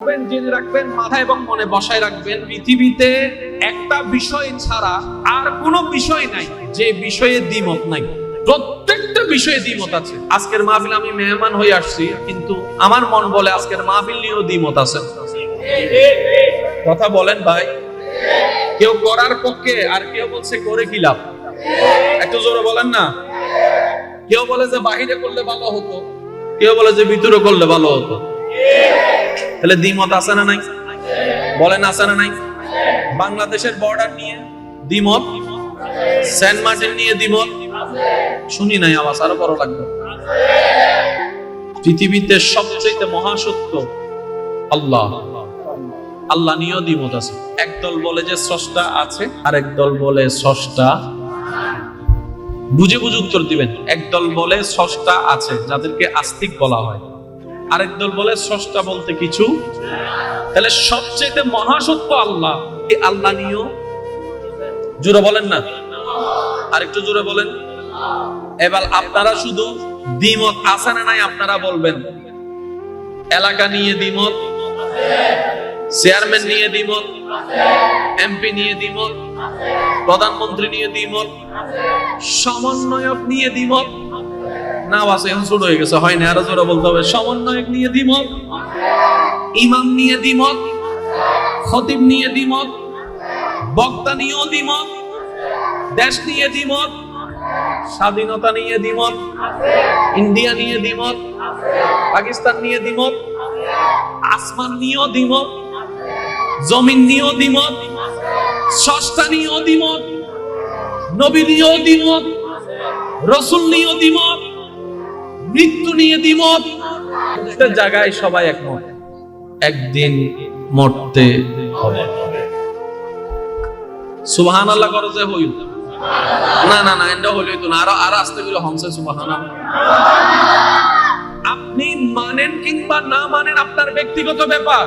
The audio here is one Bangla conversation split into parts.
জেনে রাখবেন, মাথায় এবং মনে বসায় রাখবেন, পৃথিবীতে একটা বিষয় ছাড়া আর কোনো বিষয় নাই যে বিষয়ে দ্বিমত নাই। প্রত্যেকটা বিষয়ে দ্বিমত আছে। আজকের মাহফিল আমি মেহমান হয়ে আসছি, কিন্তু আমার মন বলে আজকের মাহফিল নিয়েও দ্বিমত আছে। কথা বলেন ভাই। কেউ করার পক্ষে আর কেউ বলছে করে কি লাভ। একটু জোরে বলেন না। কেউ বলে যে বাহিরে করলে ভালো হতো, কেউ বলে যে ভিতরে করলে ভালো হতো। তাহলে দ্বিমত আছে না নাই? বলেন আছে না নাই? বাংলাদেশের বর্ডার নিয়ে দ্বিমত, সেন্ট মার্টিন নিয়ে দ্বিমত, শুনি নাই আওয়াজ, আরো বড় লাগবে। পৃথিবীতে সবচেয়ে মহাসত্য আল্লাহ, আল্লাহ নিয়েও দ্বিমত আছে। একদল বলে যে স্রষ্টা আছে, আর একদল বলে স্রষ্টা। বুঝে বুঝে উত্তর দিবেন। একদল বলে স্রষ্টা আছে, যাদেরকে আস্তিক বলা হয়, আরেক দল বলে স্রষ্টা বলতে কিছু। তাহলে সবচেয়ে মহাসত্য আল্লাহ, এই আল্লাহ নিয়েও জোরে বলেন না, আরেকটু জোরে বলেন। এবার আপনারা শুধু দ্বিমত আছে না নাই আপনারা বলবেন। এলাকা নিয়ে দ্বিমত, চেয়ারম্যান নিয়ে দ্বিমত, এমপি নিয়ে দ্বিমত, প্রধানমন্ত্রী নিয়ে দ্বিমত, সমন্বয়ক নিয়ে দ্বিমত। না আছে এখন ছোট হয়ে গেছে, হয় না, আরো জোরে বলতে হবে। সমন্বয়ক নিয়ে দ্বিমত, ইমাম নিয়ে দ্বিমত, খতিব নিয়ে দ্বিমত, বক্তা নিয়েও দ্বিমত, দেশ নিয়ে দ্বিমত, স্বাধীনতা নিয়ে দ্বিমত, ইন্ডিয়া নিয়ে দ্বিমত, পাকিস্তান নিয়ে দ্বিমত, আসমান নিয়েও দ্বিমত, জমিন নিয়েও দ্বিমত, স্রষ্টা নিয়েও দ্বিমত, নবী নিয়েও দ্বিমত, রাসূল নিয়েও দ্বিমত, মৃত্যু নিয়ে দ্বিমত। প্রত্যেকটা জায়গায় সবাই একমত, একদিন মরতে হবে। সুবহানাল্লাহ করো যে হইল না না না, এটা হইল তো না, আরো আস্তে করে হমসে সুবহানাল্লাহ। আপনি মানেন কিংবা না মানেন আপনার ব্যক্তিগত ব্যাপার।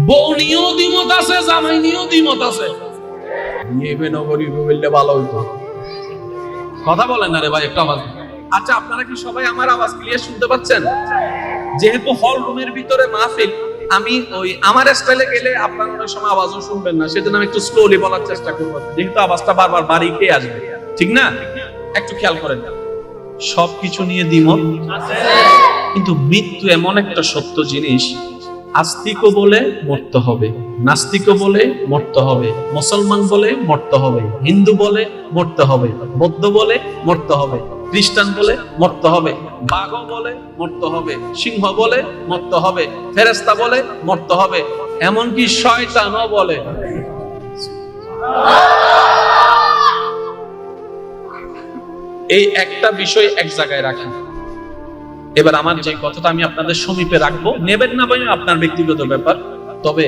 বউ নিয়েও দ্বিমত আছে, জামাই নিয়েও দ্বিমত আছে। নিয়ে নগরী বললে ভালো হইতো। কথা বলেন না রে ভাই, একটা আওয়াজ। আচ্ছা, আপনারা কি সবাই আমার আওয়াজ ক্লিয়ার শুনতে পাচ্ছেন? যেহেতু হল রুমের ভিতরে মাহফিল, আমি ওই আমার স্টাইলে গেলে আপনারা অনেক সময় আওয়াজও শুনবেন না, সেজন্য আমি একটু স্লোলি বলার চেষ্টা করব, যেহেতু আওয়াজটা বারবার বাড়ি খেয়ে আসবে। ঠিক না? একটু খেয়াল করেন। সবকিছু নিয়ে দ্বিমত আছে, কিন্তু মৃত্যু এমন একটা সত্য জিনিস, আস্তিকও বলে মরতে হবে, নাস্তিকও বলে মরতে হবে, মুসলমান বলে মরতে হবে, হিন্দু বলে মরতে হবে, বৌদ্ধ বলে মরতে হবে, খ্রিস্টান বলে মরতে হবে, বাঘ বলে মরতে হবে, সিংহ বলে মরতে হবে, ফেরেশতা বলে মরতে হবে, এমনকি শয়তানও বলে। এই একটা বিষয় এক জায়গায় রাখেন। এবার আমার যে কথাটা আমি আপনাদের সমীপে রাখবো, নেবেন না ভাই আপনার ব্যক্তিগত ব্যাপার। তবে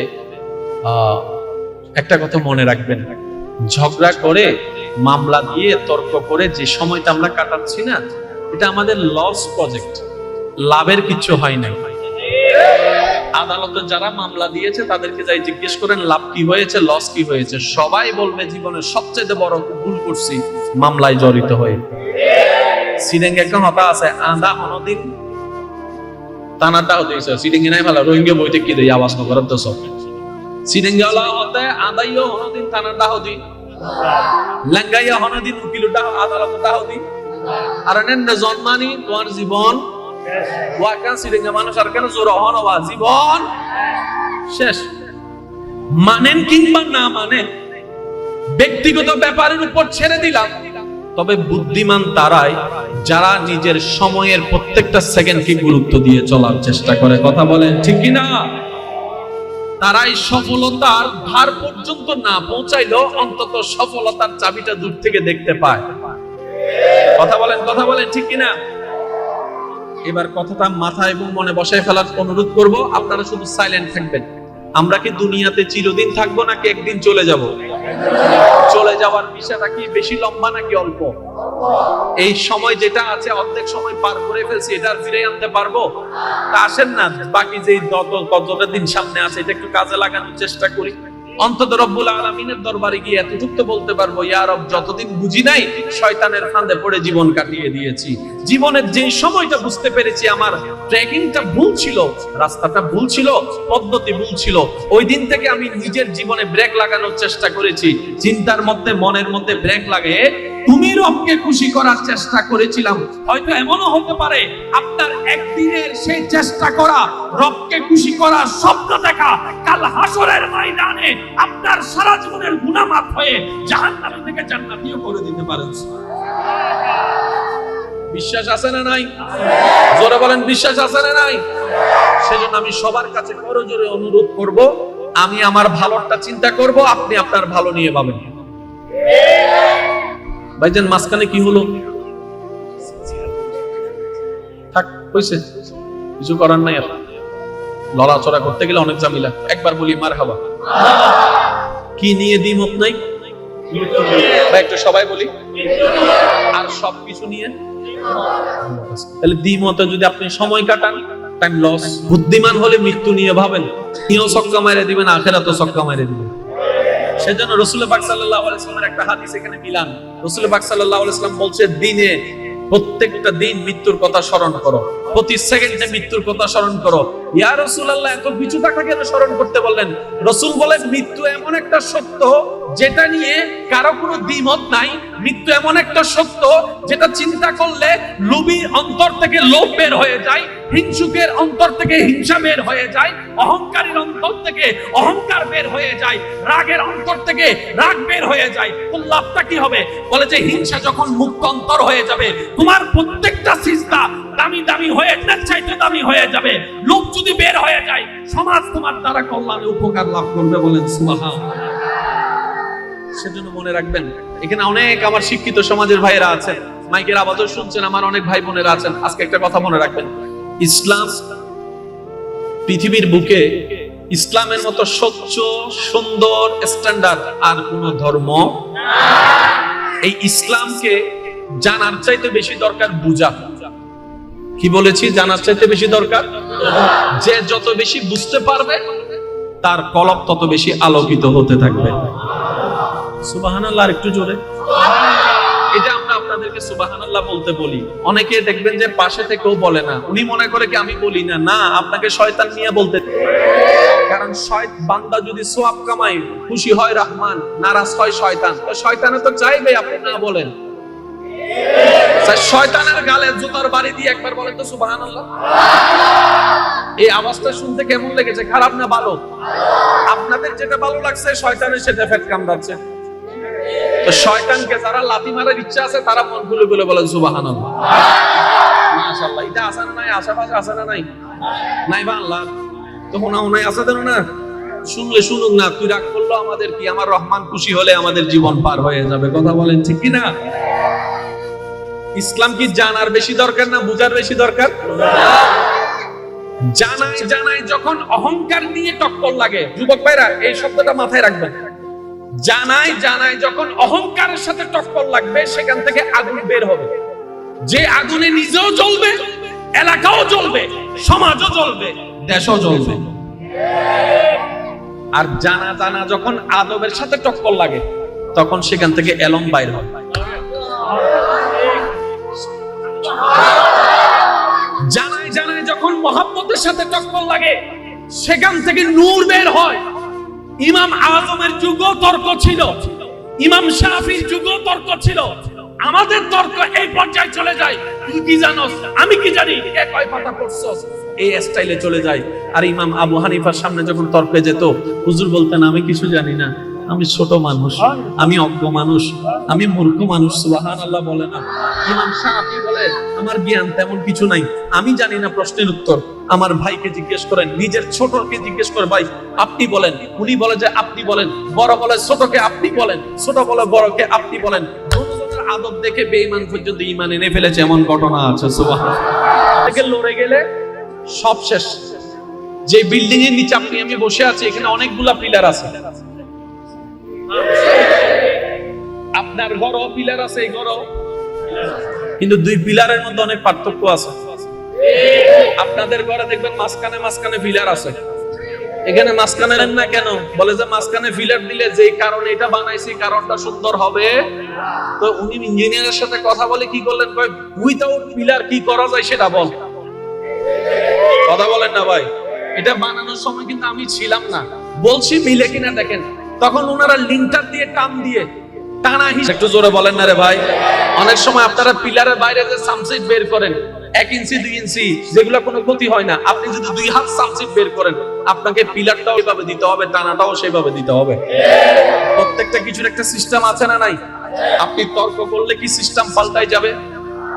একটা কথা মনে রাখবেন, ঝগড়া করে, মামলা দিয়ে, তর্ক করে যে সময়টা আমরা কাটাচ্ছি না, এটা আমাদের লস প্রজেক্ট, লাভের কিছু হয় নাই। আদালতে যারা মামলা দিয়েছে তাদেরকে যাই জিজ্ঞেস করেন লাভ কি হয়েছে, লস কি হয়েছে, সবাই বলবে জীবনের সবচেয়ে বড় ভুল করছি মামলায় জড়িত হয়ে। সিডেঙ্গে একটা কথা আছে, আদা হনদিন তানাটাও দিয়েছে। সিডেঙ্গে নাই ভালো, রোহিঙ্গা বইতে কি দেয় আওয়াজ নগর তো সব সিডেঙ্গে ওলা হতে আদাইও হনদিন তানাটাও দি, লাঙ্গাইয়া হনদিন উকিলটা আদালতটাও দি। আর নেন জন্মানি তোমার জীবন ওয়াকা সিডেঙ্গে মানুষ আর কেন জোর হনবা জীবন শেষ। মানেন কিংবা না মানেন, ব্যক্তিগত ব্যাপারের উপর ছেড়ে দিলাম। তবে বুদ্ধিমান তারাই যারা নিজের সময়ের প্রত্যেকটা সেকেন্ডকে গুরুত্ব দিয়ে চলার চেষ্টা করে। কথা বলেন ঠিক কি না? তারাই সফলতার ধার পর্যন্ত না পৌঁছাইলেও অন্তত সফলতার চাবিটা দূর থেকে দেখতে পায়। কথা বলেন, কথা বলেন ঠিক কি না? এবার কথাটা মাথায় এবং মনে বসায় ফেলার অনুরোধ করব, আপনারা শুধু সাইলেন্ট থাকবেন। আমরা কি দুনিয়াতে চিরদিন থাকবো নাকি একদিন চলে যাব? চলে যাওয়ার বিষয়টা কি বেশি লম্বা নাকি অল্প? এই সময় যেটা আছে অর্ধেক সময় পার করে ফেলছি, এটা আর ফিরে আনতে পারবো? তা আসেন না বাকি যে কতটা দিন সামনে আছে এটা একটু কাজে লাগানোর চেষ্টা করি। অন্তত রব্বুল আলামিনের দরবারে গিয়ে এতটুকু তো বলতে পারবো, ইয়া রব, যতদিন বুঝি নাই শয়তানের ফাঁদে পড়ে জীবন কাটিয়ে দিয়েছি। জীবনের যে সময়টা বুঝতে পেরেছি আমার ট্র্যাকিংটা ভুল ছিল, রাস্তাটা ভুল ছিল, পদ্ধতি ভুল ছিল, ওই দিন থেকে আমি নিজের জীবনে ব্রেক লাগানোর চেষ্টা করেছি। চিন্তার মধ্যে, মনের মধ্যে ব্রেক লাগিয়ে তুমি রবকে খুশি করার চেষ্টা করেছিলাম। হয়তো এমনও হতে পারে আপনার একদিনের সেই চেষ্টা করা, রবকে খুশি করার স্বপ্ন দেখা, কাল হাসরের ময়দানে আপনার সারা জীবনের গুনাহ মাফ হয়ে জাহান্নাম থেকে জান্নাতীয় করে দিতে পারেন। বিশ্বাস আছে না নাই? জোরে বলেন, বিশ্বাস আছে না নাই? সেজন্য আমি সবার কাছে করজোরে অনুরোধ করব, আমি আমার ভালোটা চিন্তা করব, আপনি আপনার ভালো নিয়ে ভাবেন। ভাইজান মাঝখানে কি হলো? থাক, হইছে, কিছু করার নাই। আর লড়াচড়া করতে গেলে অনেক ঝামেলা। একবার বলি মারহাবা। কি নিয়ে দ্বিমত নাই? ভাই একটু সবাই বলি। আর সবকিছু নিয়ে তাহলে দ্বিমতে যদি আপনি সময় কাটান, টাইম লস। বুদ্ধিমান হলে মৃত্যু নিয়ে ভাবেন, নিয়েও ছক্কা মাইরে দিবেন, আখেরাতেও ছক্কা মাইরে দিবেন। সেজন্য রাসূল পাক সাল্লাল্লাহু আলাইহি ওয়াসাল্লামের একটা হাদিস এখানে মিলান। রাসূল পাক সাল্লাল্লাহু আলাইহি ওয়াসাল্লাম বলছে, দিনে প্রত্যেকটা দিন মৃত্যুর কথা স্মরণ করো, প্রতি সেকেন্ডে মৃত্যুর কথা স্মরণ করো। ইয়া রাসূলুল্লাহ, এত কিছু টাকা কেন স্মরণ করতে বললেন? রাসূল বলেন, মৃত্যু এমন একটা সত্য যেটা নিয়ে কারো কোনো দ্বিমত নাই। মৃত্যু এমন একটা সত্য যেটা চিন্তা করলে লোভী অন্তর থেকে লোভ বের হয়ে যায়, হিংসুকের অন্তর থেকে হিংসা বের হয়ে যায়, অহংকারীর অন্তর থেকে অহংকার বের হয়ে যায়, রাগের অন্তর থেকে রাগ বের হয়ে যায়। তো লাভটা কি হবে? বলে যে হিংসা যখন মুক্ত অন্তর হয়ে যাবে, তোমার প্রত্যেকটা সিজদা দামি দামি হয়ে, চাইতে দামি হয়ে যাবে। লোভ যদি বের হয়ে যায়, সমাজ তোমার দ্বারা কল্যাণে উপকার লাভ করবে। বলেন সুবহানাল্লাহ। সেজন্য মনে রাখবেন, এখানে অনেক আমার শিক্ষিত সমাজের ভাইয়েরা আছেন, মাইকের আওয়াজও শুনছেন, আমার অনেক ভাই বোনেরা আছেন। আজকে একটা কথা মনে রাখবেন, ইসলাম পৃথিবীর বুকে ইসলামের মতো স্বচ্ছ, সুন্দর, স্ট্যান্ডার্ড আর কোন ধর্ম। এই ইসলামকে জানার চাইতে বেশি দরকার বুঝা। কি বলেছি? জানার চাইতে বেশি দরকার। যে যত বেশি বুঝতে পারবে, তার কলব তত বেশি আলোকিত হতে থাকবে। সুবহানাল্লাহ, আর একটু জোরে। এটা আমরা আপনাদেরকে সুবহানাল্লাহ বলতে বলি, অনেকে দেখবেন যে পাশে থেকেও বলে না, উনি মনে করে কি আমি বলি না। না, আপনাকে শয়তান নিয়ে বলতে। কারণ বান্দা যদি সওয়াব কামায়, খুশি হয় রহমান, নারাজ হয় শয়তান। তো শয়তানে তো চাইবে আপনি না বলেন। শয়তানের গালে জুতার বাড়ি দিয়ে একবার বলেন তো সুবহানাল্লাহ। এই আওয়াজটা শুনতে কেমন লেগেছে? খারাপ না ভালো? আপনাদের যেটা ভালো লাগছে, শয়তানের সেটা ফেট কামড়াচ্ছে। তো শয়তানকে যারা লাথি মারার ইচ্ছা আছে, তারা মন খুলে খুলে বলেন সুবহানাল্লাহ। মাশাআল্লাহ। এটা আছে না নাই? আশেপাশে আছে না নাই? নাই বা আল্লাহ তো মনে আছে দেন না। শুনলে শুনুক না, তুই রাগ করলো আমাদের কি? আমার রহমান খুশি হলে আমাদের জীবন পার হয়ে যাবে। কথা বলেন ঠিক কি না? ইসলাম কি জানার বেশি দরকার না বুঝার বেশি দরকার? জানাই যখন অহংকার নিয়ে টক্কর লাগে, যুবক ভাইরা এই শব্দটা মাথায় রাখবেন। জানাই যখন অহংকারের সাথে টক্কর লাগবে, সেখান থেকে আগুন বের হবে। যে আগুনে নিজেও জ্বলবে, এলাকাও জ্বলবে, সমাজও জ্বলবে, দেশও জ্বলবে। আর জানা যখন আদবের সাথে টক্কর লাগে, তখন সেখান থেকে এলম বাইর হয়। জানাই যখন মহব্বতের সাথে টক্কর লাগে, সেখান থেকে নূর বের হয়। ইমাম আজমের যুগও তর্ক ছিল, ইমাম শাফির যুগও তর্ক ছিল। আমাদের তর্ক এই পর্যায়ে চলে যায়, তুই কি জানোস, আমি কি জানি, কে কয় পাতা পড়ছস, এই স্টাইলে চলে যায়। আর ইমাম আবু হানিফার সামনে যখন তর্কে যেত, হুজুর বলতেন আমি কিছু জানি না, আমি ছোট মানুষ, আমি অজ্ঞ মানুষ, আমি মূর্খ মানুষ। সুবহানাল্লাহ বলে না? ইমাম শাফি বলে আমার জ্ঞান তেমন কিছু নাই, আমি জানি না প্রশ্নের উত্তর। আমার ভাইকে জিজ্ঞেস করেন, নিজের ছোটকে জিজ্ঞেস করে, ভাই আপনি বলেন। উনি বলে যে আপনি বলেন। বড় বলে ছোটকে আপনি বলেন, ছোট বলে বড়কে আপনি বলেন। দুজনের আদব দেখে বেঈমান পর্যন্ত ঈমান এনে ফেলেছে, এমন ঘটনা আছে। সুবহানাল্লাহ। থেকে লড়ে গেলে সব শেষ। যে বিল্ডিং এর নিচে আমি বসে আছি, এখানে অনেকগুলা পিলার আছে। আপনার ঘরও পিলার আছে, এই ঘরও, কিন্তু দুই পিলারের মধ্যে অনেক পার্থক্য আছে। আপনাদের ঘরে দেখবেন মাঝখানে পিলার আছে, এখানে মাঝখানে নেন না কেন? বলে যে মাঝখানে ফিলার দিলে যে কারণে এটা বানাইছি কারণটা সুন্দর হবে। তো উনি ইঞ্জিনিয়ারের সাথে কথা বলে কি করলেন, কয় উইথাউট পিলার কি করা যায় সেটা বল। কথা বলেন না ভাই? এটা বানানোর সময় কিন্তু আমি ছিলাম না, বলছি মিলে কিনা দেখেন। তখন ওনারা লিঙ্টার দিয়ে টান দিয়ে টানা হিসেবে, একটু জোরে বলেন না রে ভাই। অনেক সময় আপনারা পিলারের বাইরে যে সামসিট বের করেন 1 ইঞ্চি 2 ইঞ্চি, যেগুলো কোনো ক্ষতি হয় না, আপনি যদি 2 হাত সামসিট বের করেন আপনাকে পিলারটাও সেভাবে দিতে হবে, টানাটাও সেভাবে দিতে হবে। প্রত্যেকটা কিছুর একটা সিস্টেম আছে না নাই? আপনি তর্ক করলে কি সিস্টেম পাল্টাই যাবে?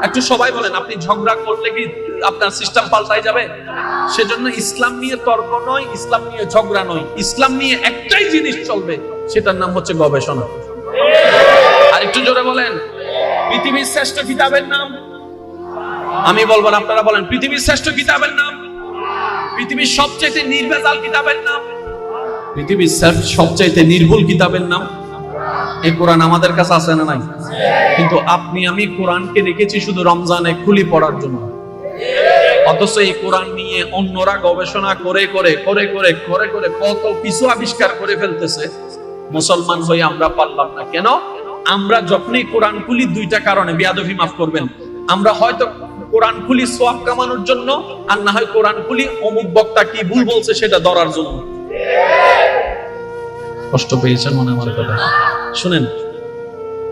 একটু সবাই বলেন, আপনি ঝগড়া করলে কি আপনার সিস্টেম পাল্টাই যাবে? সেজন্য ইসলাম নিয়ে তর্ক নয়, ইসলাম নিয়ে ঝগড়া নয়, ইসলাম নিয়ে একটাই জিনিস চলবে, সেটার নাম হচ্ছে গবেষণা। আর একটু জোরে বলেন, পৃথিবীর শ্রেষ্ঠ কিতাবের নাম? আমি বলবো না, আপনারা বলেন। পৃথিবীর শ্রেষ্ঠ কিতাবের নাম? পৃথিবীর সবচেয়ে নির্ভেজাল কিতাবের নাম? পৃথিবীর সবচেয়ে নির্ভুল কিতাবের নাম? এই কোরআন আমাদের কাছে আছে না নাই? কিন্তু আপনি আমি কোরআনকে রেখেছি শুধু রমজানে খুলি পড়ার জন্য, অথচ এই কোরআন নিয়ে অন্যরা গবেষণা করে করে করে করে করে করে কত কিছু আবিষ্কার করে ফেলতেছে। মুসলমান হয়ে আমরা পারলাম না কেন? আমরা যখনই কোরআন খুলি দুইটা কারণে, বেয়াদবি মাফ করবেন, আমরা হয়তো কোরআন খুলি সওয়াব কামানোর জন্য, আর না হয় কোরআন খুলি অমুক বক্তা কি ভুল বলছে সেটা ধরার জন্য। কষ্ট পেয়েছেন মনে আমার কথা? শুনেন,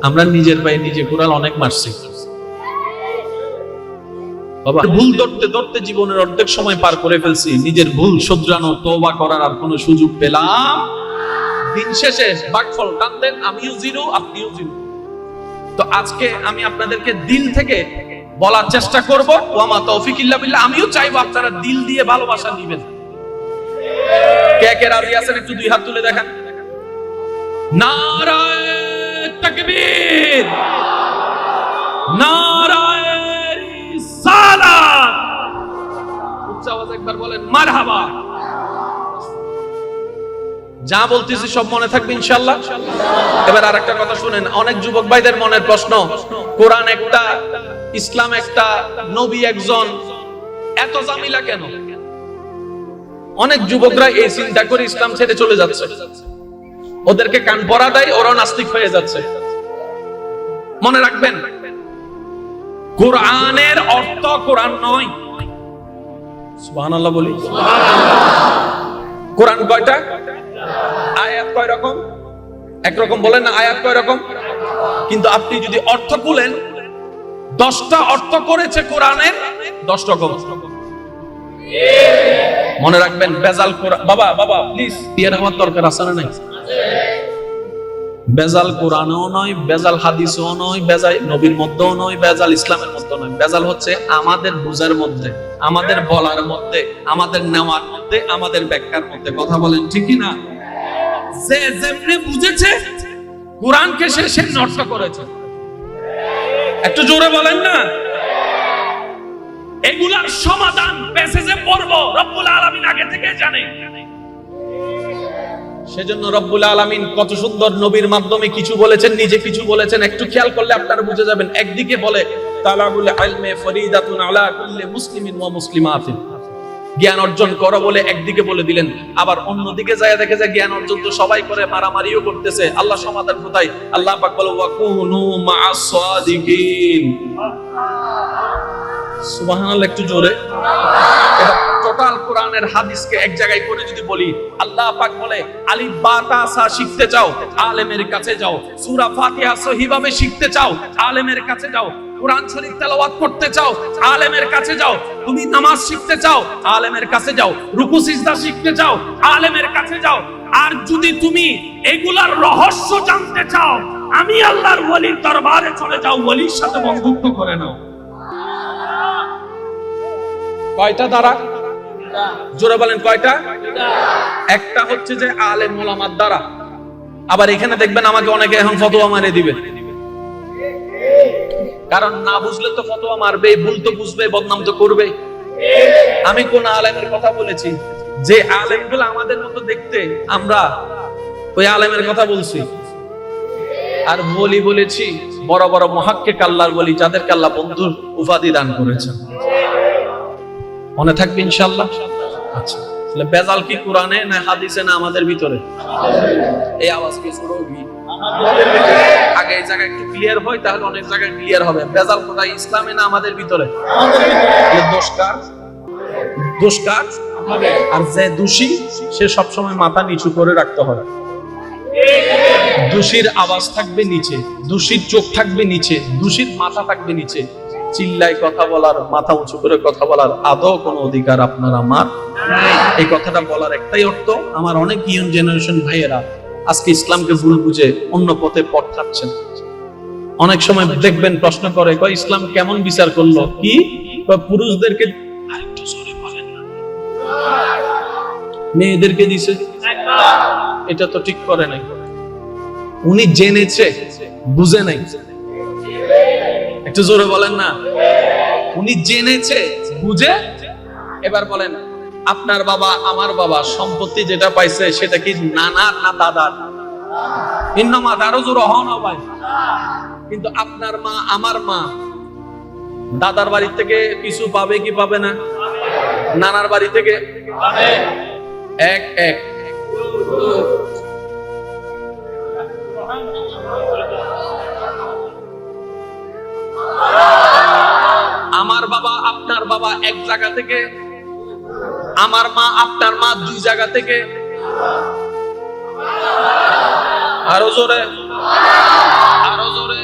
আমরা নিজের পায়ে নিজে কোরআন অনেক মারছি বাবা। ভুল ধরতে ধরতে জীবনের অর্ধেক সময় পার করে ফেলছি, নিজের ভুল শুধরানো, তওবা করার আর কোনো সুযোগ পেলাম। দিন শেষে ভাগফল কান্দেন, আমিও জিরো আপনিও জিরো। তো আজকে আমি আপনাদেরকে দিল থেকে বলার চেষ্টা করব, ওয়ামা তৌফিক ইল্লা বিল্লাহ। আমিও চাইবো আপনারা দিল দিয়ে ভালোবাসা দিবেন। কে কে রাজি আছেন একটু 2 হাত তুলে দেখান। নারায়ে তাকবীর, নারায়ে রিসালাত। উচ্চ আওয়াজে একবার বলেন মারহাবা। যা বলতেছি সব মনে থাকবে ইনশাআল্লাহ। এবার আরেকটা কথা শুনেন, অনেক যুবক ভাইদের মনের প্রশ্ন, কোরআন একটা, ইসলাম একটা, নবী একজন, এত জামিলা কেন? অনেক যুবকরা এই চিন্তা করে ইসলাম ছেড়ে চলে যাচ্ছে, ওদেরকে কান পরা দেয়, ওরাও নাস্তিক হয়ে যাচ্ছে। মনে রাখবেন, কোরআনের অর্থ কোরআন নয়। সুবহানাল্লাহ বলি। কোরআন কয়টা? আয়াত কয় রকম? একরকম বলেন না, আয়াত কয় রকম? কিন্তু আপনি যদি অর্থ খুলেন, 10টা অর্থ করেছে কোরআনের 10 রকম। মনে রাখবেন, বেজাল কোরআন। বাবা বাবা প্লিজ, বিয়ের আমার দরকার আছে না নাই? বেজাল কোরআনও নয়, বেজাল হাদিসও নয়, বেজাল নবীর মধ্যেও নয়, বেজাল ইসলামের মধ্যে নয়। বেজাল হচ্ছে আমাদের বুঝার মধ্যে, আমাদের বলার মধ্যে, আমাদের নেওয়ার মধ্যে, আমাদের ব্যাখ্যার মধ্যে। কথা বলেন ঠিক কি না? যে যেমনি বুঝেছে কোরআনকে সে নষ্ট করেছে। একটু জোরে বলেন না। এগুলার সমাধান মেসেজে পড়ব রব্বুল আলামিন আগে থেকে জানে। সেজন্য রব্বুল আলামিন কত সুন্দর নবীর মাধ্যমে কিছু বলেছেন, নিজে কিছু বলেছেন। একটু খেয়াল করলে আপনারা বুঝে যাবেন। একদিকে বলে তালাবুল ইলমি ফরিদাতুন আলা কুল্লি মুসলিমিন ওয়া মুসলিমাতিন, জ্ঞান অর্জন করো বলে একদিকে বলে দিলেন। আবার অন্যদিকে যায় দেখে যে জ্ঞান অর্জন তো সবাই করে, মারামারিও করতেছে। আল্লাহ সমাধান কোথায়? আল্লাহ পাক বলে ওয়া কুনু মা'আস সাদিকিন। সুবহানাল্লাহ একটু জোরে। এটা টোটাল কোরআনের হাদিসকে এক জায়গায় করে যদি বলি, আল্লাহ পাক বলে আলিফ বা তা সা শিখতে চাও, আলেমের কাছে যাও। সূরা ফাতিহা সহিভাবে শিখতে চাও, আলেমের কাছে যাও। কোরআন শরীফ তেলাওয়াত করতে চাও, আলেমের কাছে যাও। তুমি নামাজ শিখতে চাও, আলেমের কাছে যাও। রুকু সিজদা শিখতে চাও, আলেমের কাছে যাও। আর যদি তুমি এগুলার রহস্য জানতে চাও, আমি আল্লাহর ওলির দরবারে চলে যাও, ওলির সাথে বন্ধুত্ব করে নাও। কয়টা দ্বারা? জোরে বলেন কয়টা? একটা হচ্ছে যে আলেম ওলামার দ্বারা। আবার এখানে দেখবেন আমাকে অনেকে এখন ফতোয়া মারে দিবে, কারণ না বুঝলে তো ফতোয়া মারবে, ভুল তো বুঝবে, বদনাম তো করবে। আমি কোন আলেমের কথা বলেছি? যে আলেমগুলো আমাদের মতো দেখতে, আমরা ওই আলেমের কথা বলছি। আর বলি বলেছি বড় বড় মুহাক্কিক আল্লাহর বলি, যাদেরকে আল্লাহ বন্ধুর উপাধি দান করেছেন। মনে থাকবে ইনশাআল্লাহ। আচ্ছা। তাহলে বেজাল কি কোরআনে না হাদিসে না আমাদের ভিতরে? এই আওয়াজ কি সুরগি আগে এই জায়গা একটু ক্লিয়ার হয়, তাহলে অনেক জায়গায় ক্লিয়ার হবে। বেজাল কোথায়, ইসলামে না আমাদের ভিতরে? দোষ কার? আর যে দোষী সে সবসময় মাথা নিচু করে রাখতে হয়। দোষীর আওয়াজ থাকবে নিচে, দোষীর চোখ থাকবে নিচে, দোষীর মাথা থাকবে নিচে। চিল্লায় কথা বলার, মাথা উঁচু করে কথা বলার আদৌ কোনো অধিকার আপনার আমার এই কথাটা বলার একটাই অর্থ, আমার অনেক ইয়ং জেনারেশন ভাইয়েরা আজকে ইসলামকে ভুল বুঝে অন্য পথে পথ হাঁটছেন। অনেক সময় দেখবেন প্রশ্ন করে, কয় ইসলাম কেমন বিচার করলো? কি পুরুষদেরকে আরেকটু জোরে বলেন না, মেয়েদেরকে দিছে, এটা তো ঠিক করে নাই। উনি জেনেছে, বুঝে নাই। একটু জোরে বলেন না, উনি জেনেছে, বুঝে। এবার বলেন, আপনার বাবা আমার বাবা সম্পত্তি যেটা পাইছে সেটা কি নানার না দাদার? ইন্নামা দারুজুর রহনা ভাই। কিন্তু আপনার মা আমার মা দাদার বাড়ি থেকে কিছু পাবে কি পাবে না? নানার বাড়ি থেকে পাবে। এক এক আমার বাবা আপনার বাবা এক জায়গা থেকে, আমার মা আপনার মা দুই জায়গা থেকে। আরো জোরে, আরো জোরে।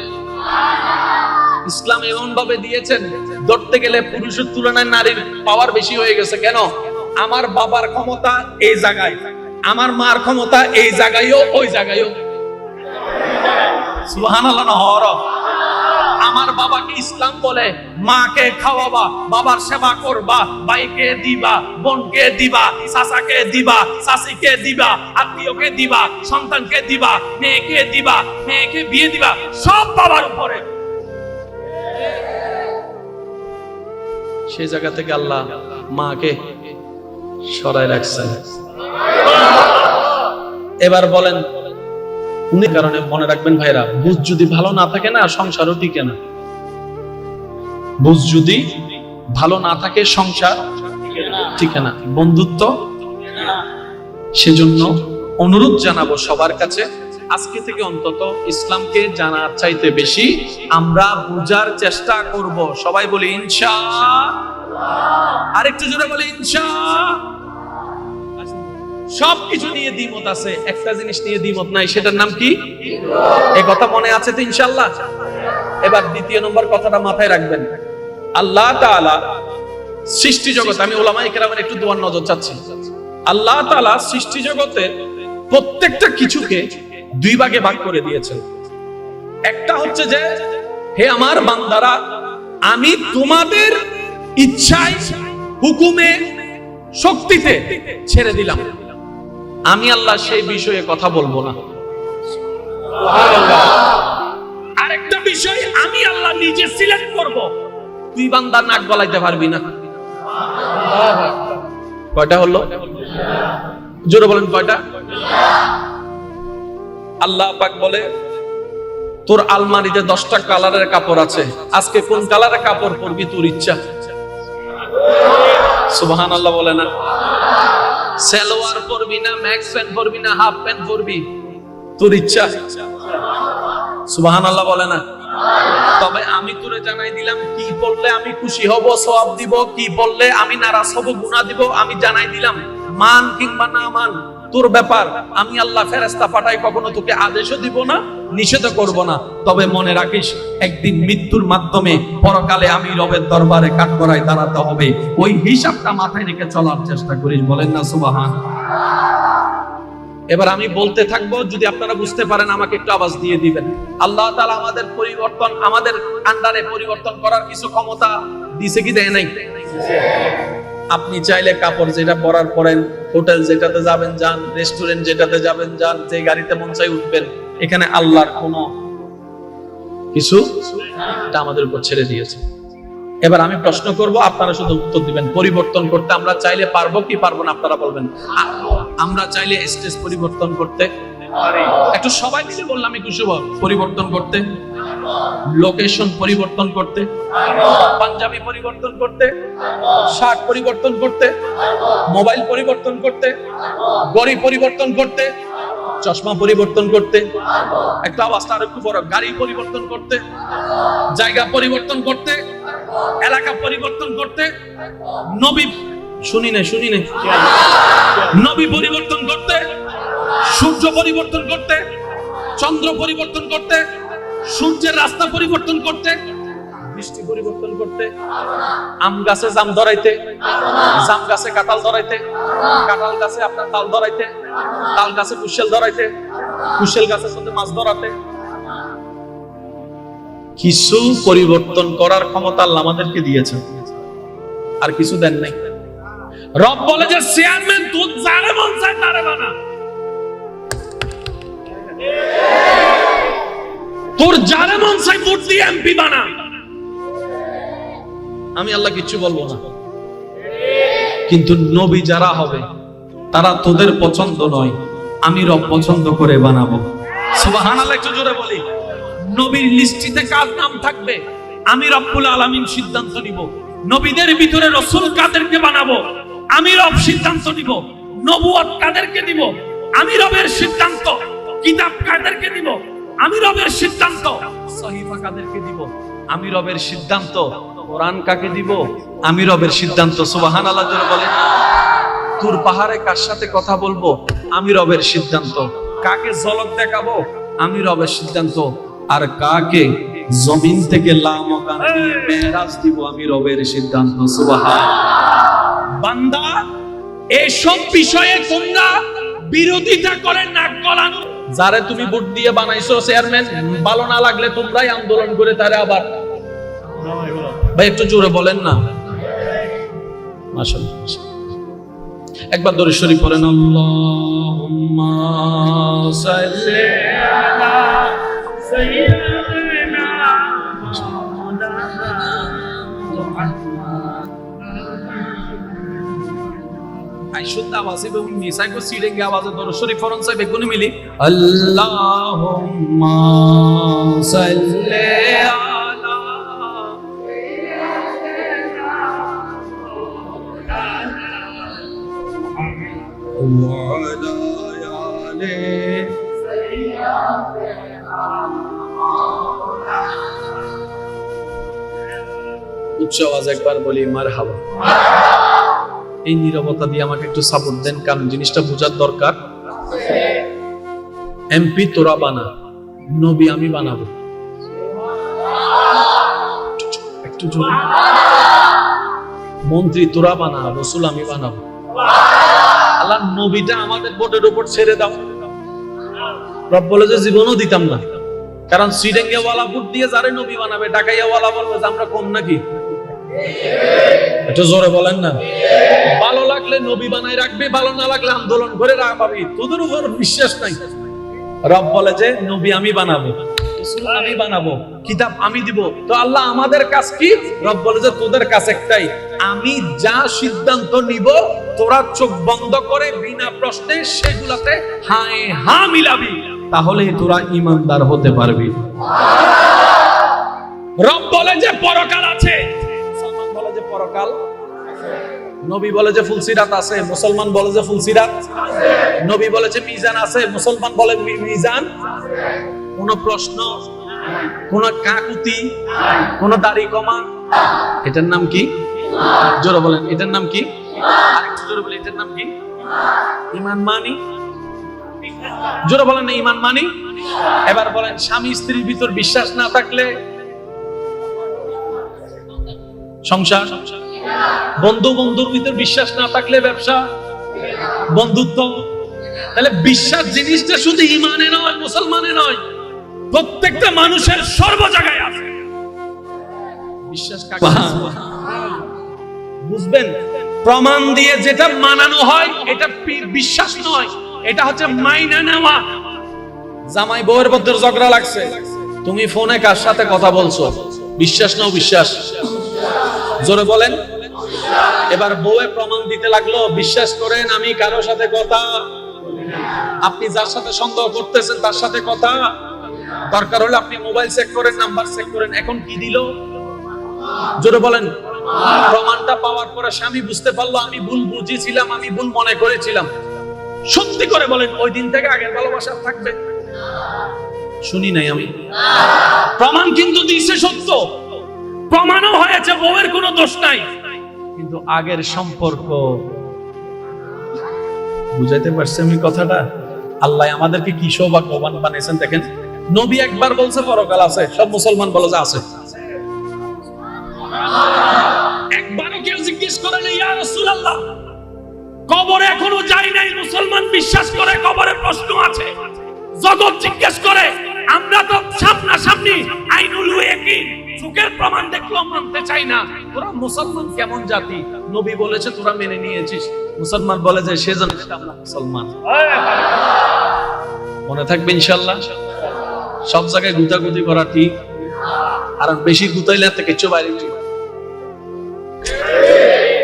ইসলাম এমন ভাবে দিয়েছেন, ধরতে গেলে পুরুষের তুলনায় নারীর পাওয়ার বেশি হয়ে গেছে। কেন? আমার বাবার ক্ষমতা এই জায়গায়, আমার মার ক্ষমতা এই জায়গায়ও ওই জায়গায়ও। সুবহানাল্লাহ না হর। আমার বাবাকে ইসলাম বলে মাকে খাওয়াবা, বাবার সেবা করবা, ভাইকে দিবা, বোনকে দিবা, চাচাকে দিবা, চাচিকে দিবা, আত্মীয়কে দিবা, সন্তানকে দিবা, মেয়েকে দিবা, মেয়েকে বিয়ে দিবা, সব বাবার উপরে। সেই জায়গা থেকে আল্লাহ মাকে সরায় রাখছেন। এবার বলেন, উনি কারণে মনে রাখবেন ভাইরা, বুঝ যদি ভালো না থাকে না, সংসারও টিকে না। বুঝ যদি ভালো না থাকে, সংসার টিকে না, বন্ধুত্ব। সেজন্য অনুরোধ জানাবো সবার কাছে, আজকে থেকে অন্তত ইসলামকে জানার চাইতে বেশি আমরা বুঝার চেষ্টা করব। সবাই বলি ইনশাআল্লাহ। আরেকটু জোরে বলি ইনশাআল্লাহ। সবকিছু নিয়ে দ্বিমত আছে, একটা জিনিস নিয়ে দ্বিমত নাই, সেটার নাম কি? এই কথা মনে আছে তো ইনশাআল্লাহ? এবার দ্বিতীয় নম্বর কথাটা মাথায় রাখবেন। আল্লাহ তাআলা সৃষ্টি জগতে, আমি উলামায়ে কেরামের একটু দোয়ার নজর চাচ্ছি। আল্লাহ তাআলা সৃষ্টি জগতে প্রত্যেকটা কিছুকে দুই ভাগে ভাগ করে দিয়েছেন। একটা হচ্ছে যে, হে আমার বান্দারা, আমি তোমাদের ইচ্ছায়, হুকুমে, শক্তিতে ছেড়ে দিলাম। আমি আল্লাহ সেই বিষয়ে কথা বলবো না। আরেকটা বিষয় আমি আল্লাহ নিজে সিলেক্ট করব, তুই বান্দা নাক গলাইতে পারবি না। কয়টা হলো? জোরে বলেন কয়টা? আল্লাহ পাক বলে, তোর আলমারিতে 10টা কালারের কাপড় আছে, আজকে কোন কালারের কাপড় পরবি তোর ইচ্ছা। সুবহানাল্লাহ বলে না? সালোয়ার পরবি না, ম্যাক্স প্যান্ট পরবি না, হাফ প্যান্ট পরবি, তোর ইচ্ছা। সুবহানাল্লাহ বলে না? তবে আমি তোরে জানাই দিলাম, কি বললে আমি খুশি হব, সওয়াব দিব, কি বললে আমি নারাজ হব, গুনাহ দিব, আমি জানাই দিলাম। মান কিংবা না মান তোর ব্যাপার। আমি আল্লাহ ফেরেশতা পাঠাই, কখনো তোকে আদেশও দিব না, নিষেধ করব না। তবে মনে রাখিস, একদিন মৃত্যুর মাধ্যমে পরকালে আমি রবের দরবারে কাঠগড়ায় দাঁড়াতে হবে। ওই হিসাবটা মাথায় রেখে চলার চেষ্টা করিস। বলেন না সুবহানাল্লাহ। এবার আমি বলতে থাকবো, যদি আপনারা বুঝতে পারেন আমাকে একটু আওয়াজ দিয়ে দিবেন। আল্লাহ তাআলা আমাদের পরিবর্তন, আমাদের আন্ডারে পরিবর্তন করার কিছু ক্ষমতা দিছে কি দেয় নাই? আপনি চাইলে কাপড় যেটা পরার পরেন, হোটেল যেটাতে যাবেন যান, রেস্টুরেন্ট যেটাতে যাবেন যান, যে গাড়িতে মন চাই উঠবেন। এখানে আল্লাহর কোনো কিছু এটা আমাদের উপর ছেড়ে দিয়েছে। এবার আমি প্রশ্ন করব, আপনারা শুধু উত্তর দিবেন। পরিবর্তন করতে আমরা চাইলে পারবো কি পারবো না? আপনারা বলবেন। আমরা চাইলে স্টেজ পরিবর্তন করতে পারি। একটু সবাই মিলে বললাম, একটু শুভ পরিবর্তন করতে লোকেশন পরিবর্তন করতে, পাঞ্জাবি পরিবর্তন করতে, শার্ট পরিবর্তন করতে, মোবাইল পরিবর্তন করতে, ঘড়ি পরিবর্তন করতে, চশমা পরিবর্তন করতে, একটা অবস্থা আর একটু বড়, গাড়ি পরিবর্তন করতে, জায়গা পরিবর্তন করতে, এলাকা পরিবর্তন করতে, নবী শুনি না নবী পরিবর্তন করতে, সূর্য পরিবর্তন করতে, চন্দ্র পরিবর্তন করতে, সূর্যের রাস্তা পরিবর্তন করতে, বৃষ্টি পরিবর্তন করতে, আম গাছে জাম ধরাইতে, জাম গাছে কাঁঠাল ধরাইতে, কাঁঠাল গাছে আপনার তাল ধরাইতে, তাল গাছে কুশেল ধরাইতে, কুশেল গাছের সাথে মাছ ধরাতে। কিছু পরিবর্তন করার ক্ষমতা আল্লাহ আমাদেরকে দিয়েছেন, আর কিছু দেন নাই। রব বলে যে চেয়ারম্যান তুই যারে মন চায় তারে বানা, তোর যারে মন চায় ভোট দিয়ে এমপি বানা, আমি আল্লাহ কিছু বলবো না। কিন্তু নবী যারা হবে তারা তোদের পছন্দ নয়, আমি রব পছন্দ করে বানাবো। সুবহানাল্লাহ, একটু জোরে বলি। নবীর লিস্টিতে কার নাম থাকবে আমি রব্বুল আলামিন সিদ্ধান্ত নিব। নবীদের ভিতরে রাসূল কাদেরকে বানাবো আমি রব সিদ্ধান্ত নিব। নবুয়ত কাদেরকে দিব আমি রবের সিদ্ধান্ত। কিতাব কাদেরকে দিব আমি রবের সিদ্ধান্ত। সহিফা কাদেরকে দিব আমি রবের সিদ্ধান্ত। কোরআন কাকে দিব আমি রবের সিদ্ধান্ত। সুবহানাল্লাহ, জোরে বলেন। তুর পাহাড়ে কার সাথে কথা বলবো আমি রবের সিদ্ধান্ত। কাকে ঝলক দেখাবো আমি রবের সিদ্ধান্ত। আর কাকে জমিন থেকে লামকান দিয়ে মেরাজ দিব আমি রবের সিদ্ধান্ত। সুবহানাল্লাহ। বান্দা, এইসব বিষয়ে তোমরা বিরোধিতা করে নাক গলানো। যারে তুমি ভোট দিয়ে বানাইছো চেয়ারম্যান, ভালো না লাগলে তোমরাই আন্দোলন করে তারে আবার। ভাই একটু জোরে বলেন না। মাশাআল্লাহ, একবার দরুদ শরীফ পড়েন। আল্লাহুম্মা সাল্লি আলা সাইয়্যিদিনা মুহাম্মাদ। আই শুদ্ধ আওয়াজে বেগুন মিসাই কো সিডেঙ্গে আওয়াজে দরুদ শরীফ পড়ন চাই বেগুনি মিলি। আল্লাহুম্মা সাল্লি আলা وعلى آل উচ্চ আওয়াজ একবার বলি মারহাবা। এই নীরবতা দিয়ে আমাকে একটু সাপোর্ট দেন, কারণ জিনিসটা বোঝার দরকার। এমপি তোরা বানা, নবী আমি বানাবো। একটু জোরে। মন্ত্রী তোরা বানা, রাসূল আমি বানাবো। আল্লাহ নবীটা আমাদের ভোটের উপর ছেড়ে দাও। রব বলে যে জীবনও দিতাম না, কারণ সিডেঙ্গে ওয়ালা ভোট দিয়ে যারে নবী বানাবে ঢাকাইয়া ওয়ালা বলবে যে আমরা কম নাকি। একটু জোরে বলেন না। ভালো লাগলে নবী বানাই রাখবে, ভালো না লাগলে আন্দোলন করে রাখবি, তোদের উপর বিশ্বাস নাই। রব বলে যে নবী আমি বানাবো, রাসূল আমি বানাবো, কিতাব আমি দিব। তো আল্লাহ আমাদের কাজ কি? রব বলে যে তোদের কাজ একটাই, আমি যা সিদ্ধান্ত নিব তোরা চোখ বন্ধ করে বিনা প্রশ্নে সেগুলাতে হায় হা মিলাবি, তাহলে তোরা ঈমানদার হতে পারবি। রব বলে যে পরকাল আছে, মুসলমান বলে যে পরকাল আছে। নবী বলে যে ফুলসিরাত আছে, মুসলমান বলে যে ফুলসিরাত আছে। নবী বলে যে মিজান আছে, মুসলমান বলে মিজান আছে। কোন প্রশ্ন, কোন কাকুতি, কোন দাড়ি কমা, এটার নাম কি? জোরে বলেন, এটার নাম কি? আরেকটু জোরে বলেন, এটার নাম কি? ঈমান মানি। জোরে বলেন না, ঈমান মানি। এবার বলেন, স্বামী স্ত্রীর ভিতর বিশ্বাস না থাকলে সংসার। বন্ধু বন্ধুর ভিতর বিশ্বাস না থাকলে ব্যবসা, বন্ধুত্ব। তাহলে বিশ্বাস জিনিসটা শুধু ঈমানে নয়, মুসলমানে নয়, প্রত্যেকটা মানুষের সর্ব জায়গায় আছে বিশ্বাস। বুঝবেন, প্রমাণ দিয়ে যেটা মানানো হয় এটা বিশ্বাস নয়, এটা হচ্ছে মাইনা নেওয়া। জামাই বউয়ের মধ্যে ঝগড়া লাগছে, তুমি ফোনে কার সাথে কথা বলছো, বিশ্বাস নাও বিশ্বাস? জোরে বলেন। এবার বউয়ে প্রমাণ দিতে লাগলো, বিশ্বাস করেন আমি কারোর সাথে কথা, আপনি যার সাথে সন্দেহ করতেছেন তার সাথে কথা দরকার হলে আপনি মোবাইল চেক করেন, নাম্বার চেক করেন, এখন কি দিল? জোরে বলেন। প্রমাণটা পাওয়ার পরে স্বামী বুঝতে পারলো আমি ভুল বুঝেছিলাম, আমি ভুল মনে করেছিলাম। সত্যি করে বলেন, ওই দিন থেকে আগের ভালোবাসা থাকবে? শুনি নাই আমি। প্রমাণ কিন্তু দিয়েছে সত্য, প্রমাণও হয়েছে, বউয়ের কোনো দোষ নাই, কিন্তু আগের সম্পর্ক। বুঝাইতে পারছি আমি কথাটা? আল্লাহ আমাদেরকে কি সৌভাগ্যবান বানিয়েছেন দেখেন। নবী একবার বলছে পরকাল আছে, সব মুসলমান বলে যে আছে। একবারও কেউ জিজ্ঞেস করে না ইয়া রাসূলুল্লাহ কবরে এখনো যাই নাই, মুসলমান বিশ্বাস করে কবরে প্রশ্ন আছে। জগৎ জিজ্ঞেস করে, আমরা তো সামনাসামনি আইনুল ইয়াকিন চোখের প্রমাণ দেখলো মানতে চাই না। তোরা মুসলমান কেমন জাতি? নবী বলেছে তোরা মেনে নিয়েছিস, মুসলমান বলে যে সেজন্য আমরা মুসলমান। মনে থাকবে ইনশাআল্লাহ। সব জায়গায় গুতাগুতি করা ঠিক, আর বেশি গুতাইলে থেকে কিছু বাইরে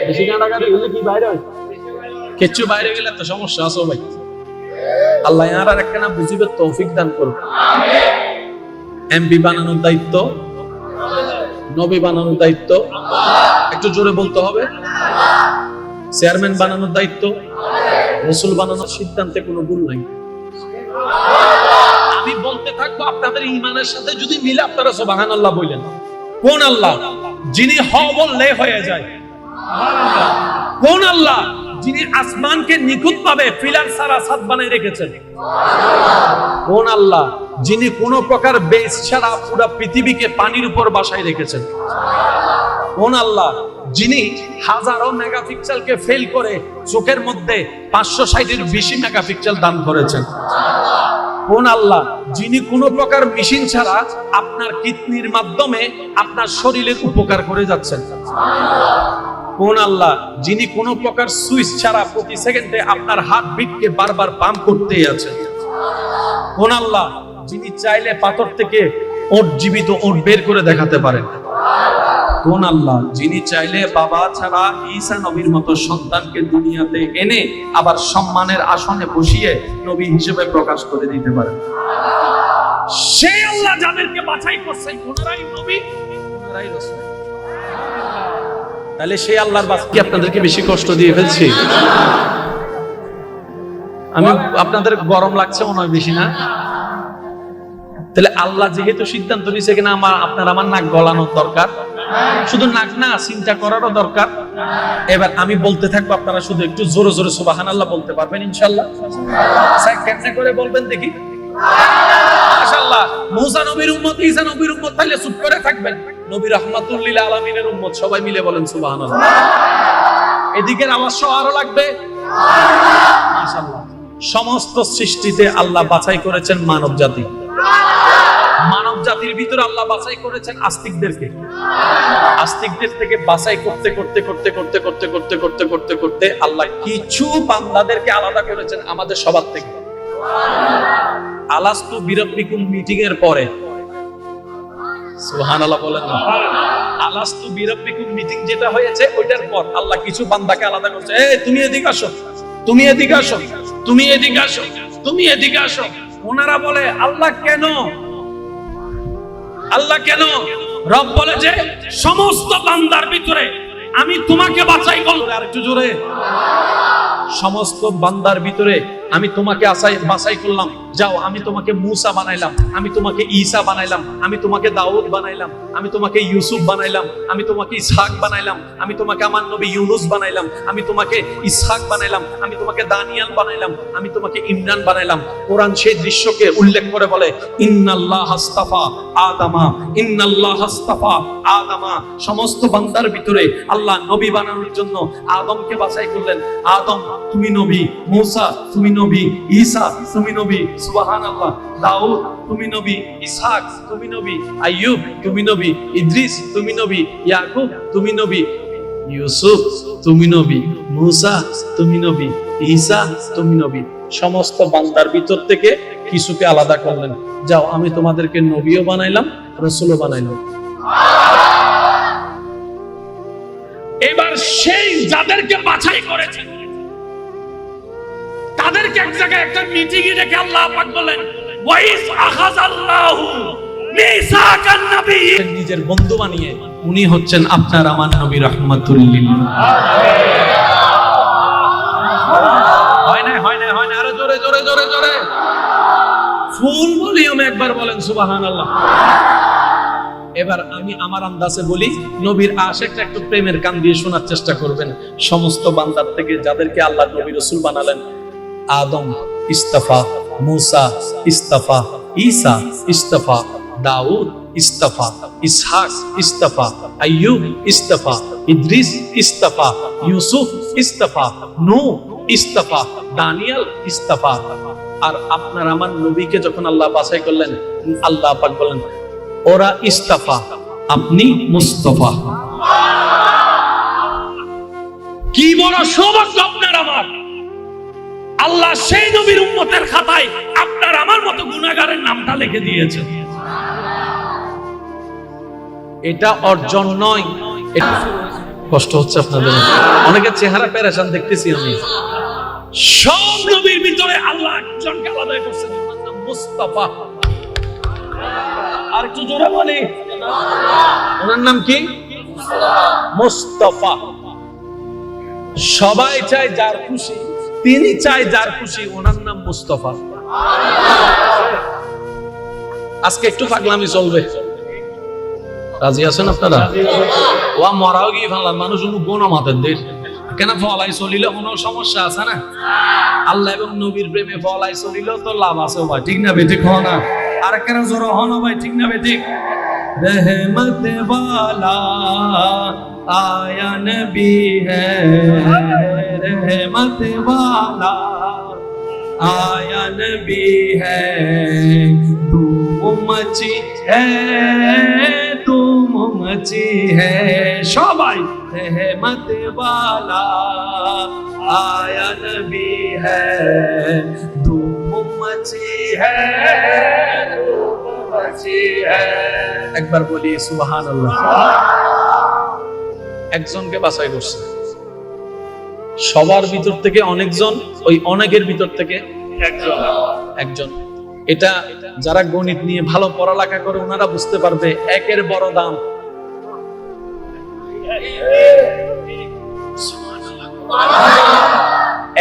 বেশি গাঁড়াগাড়ি হলে কি বাইরে হয়? কিচ্ছু বাইরে গেলে তো সমস্যা আছে ভাই। আল্লাহ আর একখানা বুঝিবে তৌফিক দান করুন। এমপি বানানোর দায়িত্ব, নবী বানানোর দায়িত্ব, একটু জোরে বলতে হবে। চেয়ারম্যান বানানোর দায়িত্ব, রাসূল বানানোর সিদ্ধান্তে কোনো ভুল নাই। আমি বলতে থাকবো, আপনাদের ঈমানের সাথে যদি মিলে আপনারা সুবহানাল্লাহ বলেন। কোন আল্লাহ? যিনি হ বললে হয়ে যায়। কোন আল্লাহ? যিনি আসমানকে নিখুঁতভাবে পিলার ছাড়া ছাদ বানিয়ে রেখেছেন। কোন আল্লাহ? যিনি কোনো প্রকার বেস ছাড়া পুরো পৃথিবীকে পানির উপর বাসায় রেখেছেন। কোন আল্লাহ? যিনি হাজারো মেগাপিক্সেলকে ফেল করে চোখের মধ্যে 560-এর বেশি মেগাপিক্সেল দান করেছেন। কোন আল্লাহ? যিনি কোনো প্রকার মেশিন ছাড়া আপনার কিডনির মাধ্যমে আপনার শরীরের উপকার করে যাচ্ছেন। কোন আল্লাহ? যিনি কোনো প্রকার সুইচ ছাড়া প্রতি সেকেন্ডে আপনার হার্টবিটকে বারবার পাম্প করতেই আছেন। কোন আল্লাহ? যিনি চাইলে পাথর থেকে ওট জীবিত ওট বের করে দেখাতে পারেন। কোন আল্লাহ? যিনি চাইলে বাবা ছাড়া ঈসা নবীর মতো সন্তানকে দুনিয়াতে এনে আবার সম্মানের আসনে বসিয়ে নবী হিসেবে প্রকাশ করে দিতে পারেন। সেই আল্লাহ যাদেরকে বাছাই করছেন, ওনারাই নবী, ওনারাই রাসূল। তাহলে সেই আল্লাহর বাছাই আপনাদেরকে বেশি কষ্ট দিয়ে ফেলছি? আমি আপনাদের গরম লাগছে মনে হয় বেশি না? তাহলে আল্লাহ যেহেতু সিদ্ধান্ত নিয়েছে কিনা আমার নাক গলানোর দরকার, শুধু নাক না, চিন্তা করারও দরকার। এবার আমি বলতে থাকবো, আপনারা শুধু একটু জোরে জোরে সুবহানাল্লাহ বলতে পারবেন ইনশাআল্লাহ? স্যার কেমনে করে বলবেন দেখি? মাশাআল্লাহ। মুসা নবীর উম্মত, ঈসা নবীর উম্মত, তাহলে চুপ করে থাকবেন? নবী রাহমাতুল লিল আলামিনের উম্মত, সবাই মিলে বলেন সুবহানাল্লাহ। এদিকের আওয়াজ সহ আরো লাগবে। মাশাআল্লাহ। সমস্ত সৃষ্টিতে আল্লাহ বাছাই করেছেন মানব জাতি। মানব জাতির ভিতরে আল্লাহ বাছাই করেছেন আস্তিকদেরকে। আস্তিকদের থেকে বাছাই করতে করতে করতে করতে করতে করতে করতে করতে করতে আল্লাহ কিছু বান্দাদেরকে আলাদা করেছেন আমাদের সবার থেকে। আলাস্তু বিরাব্বিকুম মিটিং এর পরে, সুবহানাল্লাহ বলেন না? আলাস্তু বিরাব্বিকুম মিটিং যেটা হয়েছে ওইটার পর আল্লাহ কিছু বান্দাকে আলাদা করেছে। এই তুমি এদিকে আসো, তুমি এদিকে আসো, তুমি এদিকে আসো, তুমি এদিকে আসো। ওনারা বলে আল্লাহ কেন? আল্লাহ কেন? রব বলে যে সমস্ত বান্দার ভিতরে আমি তোমাকে বাছাই করলাম। আরেকটু জোরে। সমস্ত বান্দার ভিতরে আমি তোমাকে বাছাই করলাম। যাও, আমি তোমাকে মুসা বানাইলাম, আমি তোমাকে ঈসা বানাইলাম, আমি তোমাকে দাউদ বানাইলাম, আমি তোমাকে ইউসুফ বানাইলাম, আমি তোমাকে ইসহাক বানাইলাম, আমি তোমাকে আমার নবী ইউনুস বানাইলাম, আমি তোমাকে ইসহাক বানাইলাম, আমি তোমাকে দানিয়াল বানাইলাম, আমি তোমাকে ইমরান বানাইলাম। কোরআন সেই দৃশ্যকে উল্লেখ করে বলে ইন্নাল্লাহ আস্তাফা আদামা, ইন্নাল্লাহ আস্তাফা আদামা। সমস্ত বান্দার ভিতরে আল্লাহ নবী বানানোর জন্য আদমকে বাছাই করলেন। আদম তুমি নবী, মুসা তুমি নবী, ঈসা তুমি নবী, সুবহানাল্লাহ। দাউদ তুমি নবী, ইসহাক তুমি নবী, আইয়ুব তুমি নবী, ইদ্রিস তুমি নবী, ইয়াকুব তুমি নবী, ইউসুফ তুমি নবী, মুসা তুমি নবী, ঈসা তুমি নবী। সমস্ত বান্দার ভিতর থেকে কিছুকে আলাদা করলেন। যাও, আমি তোমাদেরকে নবীও বানাইলাম, রাসূলও বানাইলাম। এবার সেই যাদেরকে বাছাই করেছেন তাদেরকে এক জায়গায় একটা মিটিং এ রেখে আল্লাহ পাক বলেন ওয়াইস আখাযাল্লাহু মিসাকান নাবিয়্যিন, নিজের বন্ধু বানিয়ে উনি হচ্ছেন আপনার আমার নবী রাহমাতুল লিল আলামিন। হয় না আরো জোরে জোরে জোরে জোরে ফুল ভলিউমে একবার বলেন সুবহানাল্লাহ। এবার আমি আমার আন্দাজে বলি, নবীর আশিকরা একটু প্রেমের কান দিয়ে শোনার চেষ্টা করবেন। সমস্ত বান্দার থেকে যাদেরকে আল্লাহ নবী রাসূল বানালেন, আদম ইস্তাফা, মুসা ইস্তাফা, ঈসা ইস্তাফা, দাউদ ইস্তাফা, ইসহাক ইস্তাফা, আইয়ুব ইস্তাফা, ইদ্রিস ইস্তাফা, ইউসুফ ইস্তাফা, নূহ ইস্তাফা, দানিয়েল ইস্তাফা। আর আপনার আমার নবীকে যখন আল্লাহ বাছাই করলেন, আল্লাহ পাক বলেন ওরা ইস্তাফা, আপনি মুস্তাফা। কি বড় সৌভাগ্য আপনার আমার! আল্লাহ সেই নবীর উম্মতের খাতায় আপনার আমার মতো গুনাহগারের নামটা লিখে দিয়েছেন। এটা অর্জন নয়, কষ্ট হচ্ছে আপনাদের, অনেকের চেহারা পেরেশান দেখতেছি আমি। সব নবীর ভিতরে আল্লাহ একজনকে আলাদা করেছেন, মুস্তাফা। আর একটু জোরে বলি, ওনার নাম কি? মুস্তাফা। সবাই চায় যার খুশি, তিনি চায় যার খুশি, ওনার নাম মুস্তাফা। আজকে একটু পাগলামি চলবে, রাজি আছেন আপনারা? ওয়া মরাও গিয়ে ফেললাম মানুষ গুণ আমাদের দের কেন ফলাই চলিলে কোনো সমস্যা আছে না? আল্লাহ এবং নবীর প্রেমে ফলাই চলিলেও তো লাভ আছে ভাই, ঠিক না বেঠিক? হো না আর কেন জোর হন ভাই, ঠিক না বেঠিক? रहमत वाला आया नबी है, रहमत वाला आया नबी है, धूम मची है, धूम मची है, सबाई रहमत वाला आया नबी है, धूम मची है, একবার বলি সুবহানাল্লাহ। একজনকে বাছাই করছে সবার ভিতর থেকে, অনেকজন, ওই অনেকের ভিতর থেকে একজন। এটা যারা গণিত নিয়ে ভালো পড়ালেখা করে ওনারা বুঝতে পারবে, একের বড় দাম।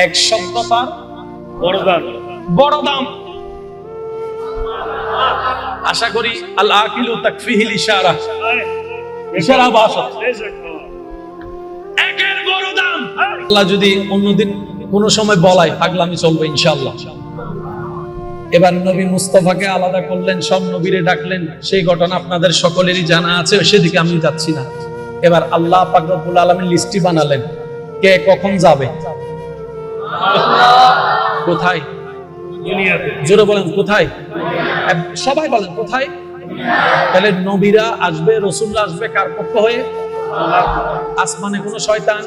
এক শব্দ তার বড় দাম। আশা করি আল আকিলু তাকফিহিল ইশারা, ইশারা ভাষা একের বড় দাম। আল্লাহ যদি অন্যদিন কোন সময় বলায়, পাগলামি চলবে ইনশাআল্লাহ। এবার নবী মুস্তাফাকে আলাদা করলেন, সব নবীরে ডাকলেন, সেই ঘটনা আপনাদের সকলেরই জানা আছে, সেদিকে আমি যাচ্ছি না। এবার আল্লাহ পাক রব্বুল আলামিন লিস্টি বানালেন, কে কখন যাবে, কোথায়? জোরে বলেন কোথায়? সবাই বলেন কোথায়? তাহলে নবীরা আসবে, রাসূলরা আসবে কার পক্ষ হয়ে? আসমানে কোনো শয়তান,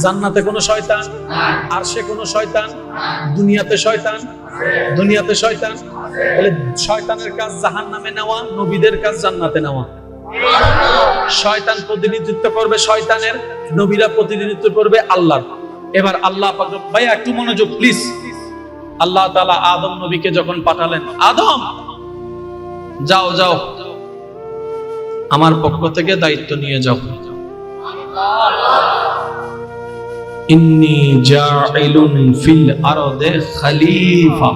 জান্নাতে কোনো শয়তান, আরশে কোনো শয়তান, দুনিয়াতে শয়তান, দুনিয়াতে শয়তান। তাহলে শয়তানের কাজ জাহান্নামে নেওয়া, নবীদের কাজ জান্নাতে নেওয়া। শয়তান প্রতিনিধিত্ব করবে শয়তানের, নবীরা প্রতিনিধিত্ব করবে আল্লাহর। এবার আল্লাহ পাক, ভাইয়া একটু মনোযোগ প্লিজ। আল্লাহ তাআলা আদম নবীকে যখন পাঠালেন, আদম যাও যাও, আমার পক্ষ থেকে দায়িত্ব নিয়ে যাও। ইন্নী জাইলুন ফিল আরদে খলিফা।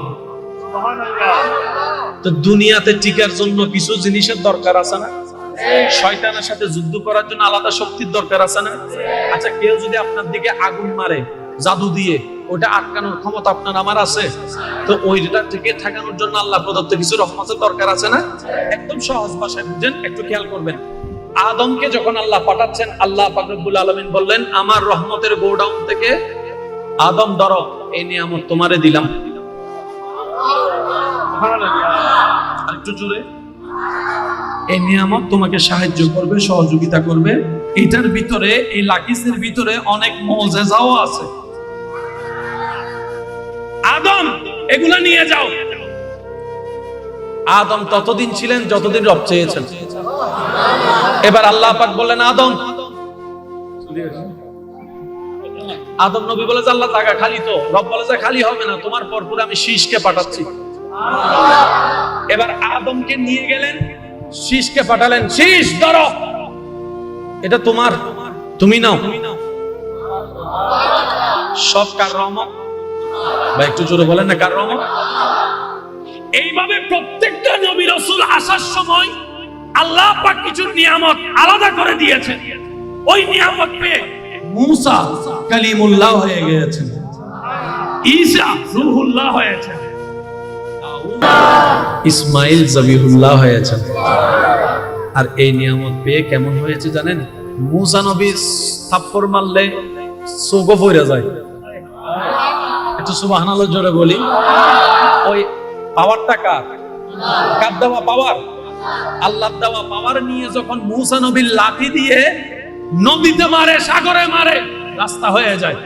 তো দুনিয়াতে টিকার জন্য কিছু জিনিসের দরকার আছে না? শয়তানের সাথে যুদ্ধ করার জন্য আলাদা শক্তির দরকার আছে না? আচ্ছা, কেউ যদি আপনার দিকে আগুন মারে জাদু দিয়ে, ওটা আটকানোর ক্ষমতা আপনার আমার আছে? তো ওইটা থেকে ঠেকানোর জন্য আল্লাহ প্রদত্ত কিছু রহমতের দরকার আছে না? একদম সহজ ভাষায় বুঝেন, একটু খেয়াল করবেন। আদমকে যখন আল্লাহ পাঠাচ্ছেন, আল্লাহ পাক রব্বুল আলামিন বললেন, আমার রহমতের গোডাউন থেকে আদম ধরো, এই নিয়ামত তোমারে দিলাম। আরেকটু জোরে, এই নিয়ামত তোমাকে সাহায্য করবে, সহযোগিতা করবে। এটার ভিতরে, এই লাকিসের ভিতরে অনেক মুজিজাও আছে। আদম এগুলা নিয়ে যাও। আদম ততদিন ছিলেন যতদিন রব চেয়েছেন। এবার আল্লাহ পাক বললেন, আদম। আদম নবী বলে যে আল্লাহ জায়গা খালি তো। রব বলে যে খালি হবে না, তোমার পরপর আমি শীষকে পাঠাচ্ছি। এবার আদমকে নিয়ে গেলেন, শীষকে পাঠালেন, শীষ ধরো, এটা তোমার, তুমি নাও। সব কার রহমত? বা একটু জোরে বলেন না, কার রহমত? এইভাবে প্রত্যেকটা নবী রাসূল আসার সময় আল্লাহ পাক কিছু নিয়ামত আলাদা করে দিয়েছেন। ওই নিয়ামত পেয়ে মুসা কালিমুল্লাহ হয়ে গিয়েছেন, ঈসা রূহুল্লাহ হয়েছেন, ইসমাইল জবিহুল্লাহ হয়েছেন। আর এই নিয়ামত পেয়ে কেমন হয়েছে জানেন? মুসা নবী থাপ্পড় মারলে চোখও পড়ে যায়। একটু সুবহানাল্লাহ জোরে বলি। ওই পাওয়ারটা কার? কার দেওয়া পাওয়ার? আল্লাহর দেওয়া পাওয়ার নিয়ে যখন মুসা নবীর লাঠি দিয়ে নদীতে মারে, সাগরে মারে, রাস্তা হয়ে যায়।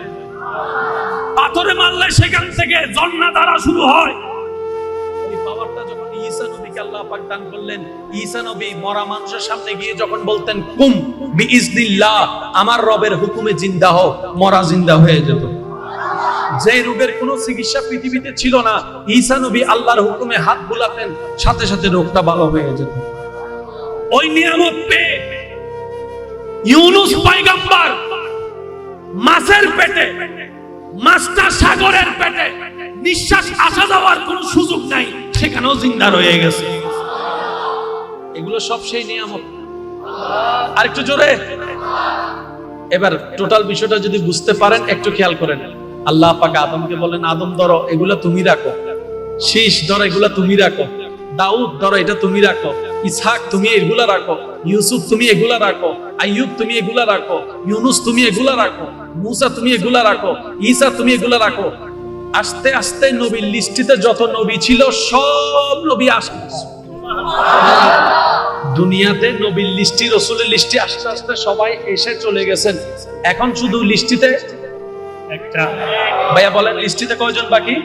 পাথরে মারলে সেখান থেকে ঝর্ণা ধারা শুরু হয়। ওই পাওয়ারটা যখন ঈসা নবীকে আল্লাহ পাক দান করলেন, ঈসা নবী মরা মানুষের সামনে গিয়ে যখন বলতেন কুম বিইজনিল্লাহ, আমার রবের হুকুমে জিন্দা হও, মরা জিন্দা হয়ে যেত। যে রোগের কোনো চিকিৎসা পৃথিবীতে ছিল না, ঈসা নবী আল্লাহর হুকুমে হাত বুলাতেন, সাথে সাথে রোগটা ভালো হয়ে যেত। ওই নিয়ামত পেয়ে ইউনূস পয়গম্বর মাছের পেটে, মাছটা সাগরের পেটে, নিঃশ্বাস আসা যাওয়ার কোনো সুযোগ নাই, সেখানেও জিন্দা রয়ে গেছে। এগুলো সব সেই নিয়ামত। আর একটু জোরে। এবার টোটাল বিষয়টা যদি বুঝতে পারেন একটু খেয়াল করেন। আল্লাহ পাক আদমকে বলেন, আদম ধরো, এগুলো তুমি রাখো। শীষ ধরো, এগুলো তুমি রাখো। দাউদ ধরো, এটা তুমি রাখো। ইসহাক তুমি এগুলা রাখো। ইউসুফ তুমি এগুলা রাখো। আইয়ুব তুমি এগুলা রাখো। ইউনুস তুমি এগুলা রাখো। মুসা তুমি এগুলা রাখো। ঈসা তুমি এগুলা রাখো। আস্তে আস্তে নবীর লিস্টিতে যত নবী ছিল সব নবী আসেন। দুনিয়াতে নবীর লিস্টি, রাসূলের লিস্টি আস্তে আস্তে সবাই এসে চলে গেছেন। এখন শুধু লিস্টিতে একটা। ভাইয়া বলেন, লিস্টিতে কয়জন বাকি?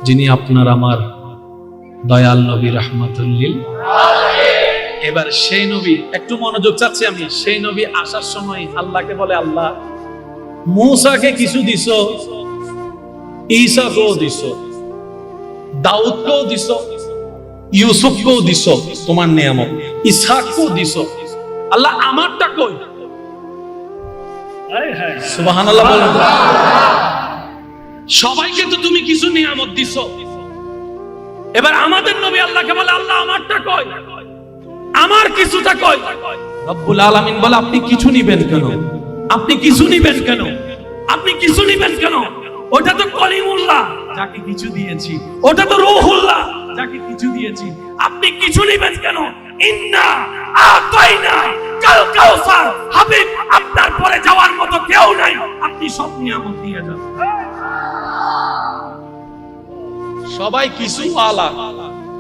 যিনি আপনার আমার দয়াল নবী রাহমাতুল লিল আলামিন। এবার সেই নবী, একটু মনোযোগ চাচ্ছি আমি, সেই নবী আসার সময় আল্লাহকে বলে, আল্লাহ মুসাকে কিছু দিছো, ঈসাকেও দিছো, দাউদকেও দিছো, ইউসুফকেও দিছো তোমার নিয়ামত, ইসহাককেও দিছো, আল্লাহ আমারটা কই? সুবহানাল্লাহ বলেন। সবাইকে তো তুমি কিছু নিয়ামত দিছো, এবার আমাদের নবী আল্লাহকে বলে, আল্লাহ আমারটা কই? আমার কিছুটা কই? রব্বুল আলামিন বলে, আপনি কিছু নিবেন কেন? আপনি কিছু নিবেন কেন? আপনি কিছু নিবেন কেন? ওটা তো কলিমুল্লাহ, যাকে কিছু দিয়েছি। ওটা তো রূহুল্লাহ, যাকে কিছু দিয়েছি। আপনি কিছু নিবেন কেন? ইন্না আতাইনা কাল কাউসার, হাবিব আপনার পরে যাওয়ার মতো কেউ নাই, আপনি সব নিয়ামত দিয়ে যান। সবাই কিছু আলা,